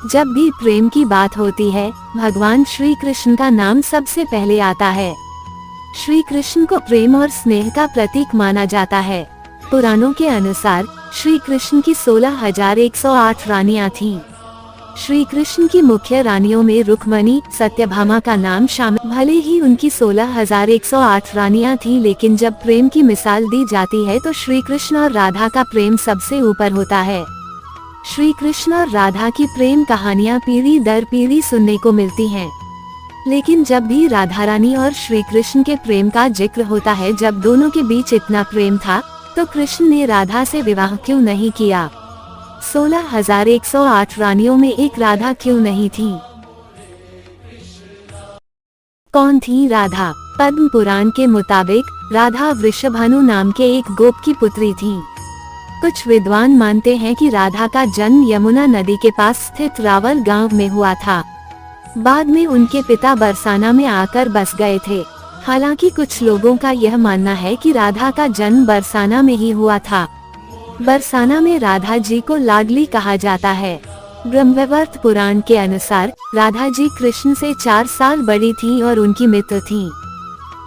जब भी प्रेम की बात होती है, भगवान श्री कृष्ण का नाम सबसे पहले आता है। श्री कृष्ण को प्रेम और स्नेह का प्रतीक माना जाता है। पुराणों के अनुसार श्री कृष्ण की 16,108 रानियां थीं। श्री कृष्ण की मुख्य रानियों में रुक्मणी, सत्यभामा का नाम शामिल। भले ही उनकी 16,108 रानियां थीं, लेकिन जब प्रेम की मिसाल दी जाती है तो श्री कृष्ण और राधा का प्रेम सबसे ऊपर होता है। श्री कृष्ण और राधा की प्रेम कहानियां पीढ़ी दर पीढ़ी सुनने को मिलती हैं। लेकिन जब भी राधा रानी और श्री कृष्ण के प्रेम का जिक्र होता है, जब दोनों के बीच इतना प्रेम था, तो कृष्ण ने राधा से विवाह क्यों नहीं किया? 16,108 रानियों में एक राधा क्यों नहीं थी? कौन थी राधा? पद्म पुराण के मुताबिक राधा वृषभानु नाम के एक गोप की पुत्री थी। कुछ विद्वान मानते हैं कि राधा का जन्म यमुना नदी के पास स्थित रावल गांव में हुआ था। बाद में उनके पिता बरसाना में आकर बस गए थे। हालांकि कुछ लोगों का यह मानना है कि राधा का जन्म बरसाना में ही हुआ था। बरसाना में राधा जी को लाडली कहा जाता है। ब्रह्मवैवर्त पुराण के अनुसार राधा जी कृष्ण से 4 साल बड़ी थीं और उनकी मित्र थीं।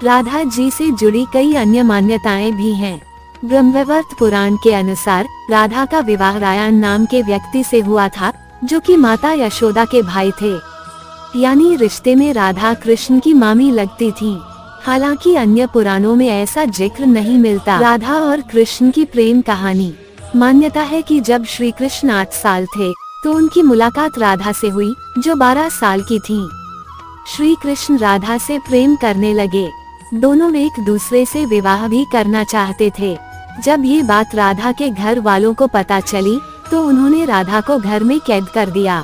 राधा जी से जुड़ी कई अन्य मान्यताएं भी हैं। ब्रह्मवैवर्त पुराण के अनुसार राधा का विवाह रायन नाम के व्यक्ति से हुआ था, जो कि माता यशोदा के भाई थे। यानी रिश्ते में राधा कृष्ण की मामी लगती थीं। हालांकि अन्य पुराणों में ऐसा जिक्र नहीं मिलता। राधा और कृष्ण की प्रेम कहानी। मान्यता है कि जब श्री कृष्ण 8 साल थे, तो उनकी मुलाकात राधा से हुई, जो 12 साल की थीं। श्री कृष्ण राधा से प्रेम करने लगे। दोनों एक दूसरे से विवाह भी करना चाहते थे। जब ये बात राधा के घर वालों को पता चली, तो उन्होंने राधा को घर में कैद कर दिया।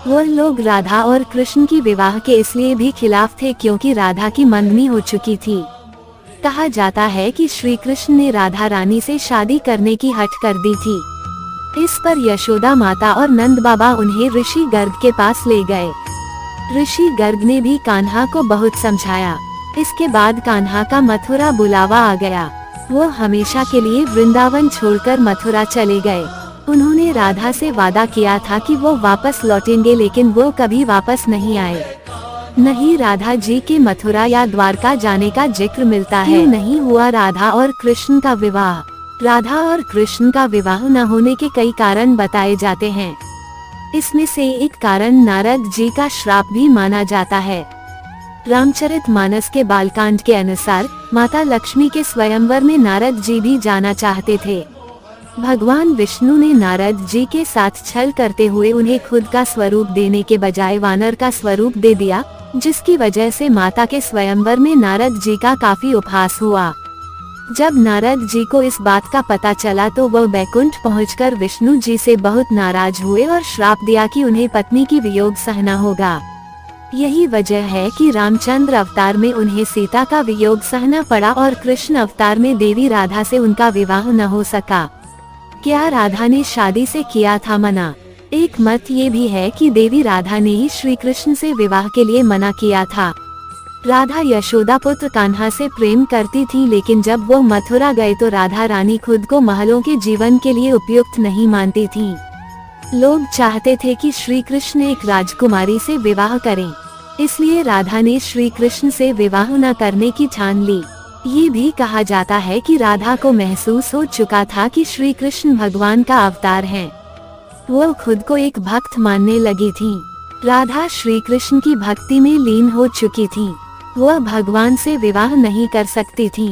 वो लोग राधा और कृष्ण की विवाह के इसलिए भी खिलाफ थे क्योंकि राधा की मंगनी हो चुकी थी। कहा जाता है कि श्री कृष्ण ने राधा रानी से शादी करने की हठ कर दी थी। इस पर यशोदा माता और नंद बाबा उन्हें ऋषि गर्ग के पास ले गए। ऋषि गर्ग ने भी कान्हा को बहुत समझाया। इसके बाद कान्हा का मथुरा बुलावा आ गया। वो हमेशा के लिए वृंदावन छोड़कर मथुरा चले गए। उन्होंने राधा से वादा किया था कि वो वापस लौटेंगे, लेकिन वो कभी वापस नहीं आए। नहीं राधा जी के मथुरा या द्वारका जाने का जिक्र मिलता है। नहीं हुआ राधा और कृष्ण का विवाह। राधा और कृष्ण का विवाह न होने के कई कारण बताए जाते हैं। इसमें से एक कारण नारद जी का श्राप भी माना जाता है। रामचरितमानस के बालकांड के अनुसार माता लक्ष्मी के स्वयंवर में नारद जी भी जाना चाहते थे। भगवान विष्णु ने नारद जी के साथ छल करते हुए उन्हें खुद का स्वरूप देने के बजाय वानर का स्वरूप दे दिया, जिसकी वजह से माता के स्वयंवर में नारद जी का काफी उपहास हुआ। जब नारद जी को इस बात का पता चला, तो वह बैकुंठ पहुंचकर विष्णु जी से बहुत नाराज हुए और श्राप दिया कि उन्हें पत्नी की वियोग सहना होगा। यही वजह है कि रामचंद्र अवतार में उन्हें सीता का वियोग सहना पड़ा और कृष्ण अवतार में देवी राधा से उनका विवाह न हो सका। क्या राधा ने शादी से किया था मना? एक मत ये भी है कि देवी राधा ने ही श्री कृष्ण से विवाह के लिए मना किया था। राधा यशोदा पुत्र कान्हा से प्रेम करती थी, लेकिन जब वो मथुरा गए तो राधा रानी खुद को महलों के जीवन के लिए उपयुक्त नहीं मानती थी। लोग चाहते थे कि श्री कृष्ण एक राजकुमारी से विवाह करें, इसलिए राधा ने श्री कृष्ण से विवाह न करने की ठान ली। ये भी कहा जाता है कि राधा को महसूस हो चुका था कि श्री कृष्ण भगवान का अवतार हैं। वो खुद को एक भक्त मानने लगी थी। राधा श्री कृष्ण की भक्ति में लीन हो चुकी थी। वह भगवान से विवाह नहीं कर सकती थी।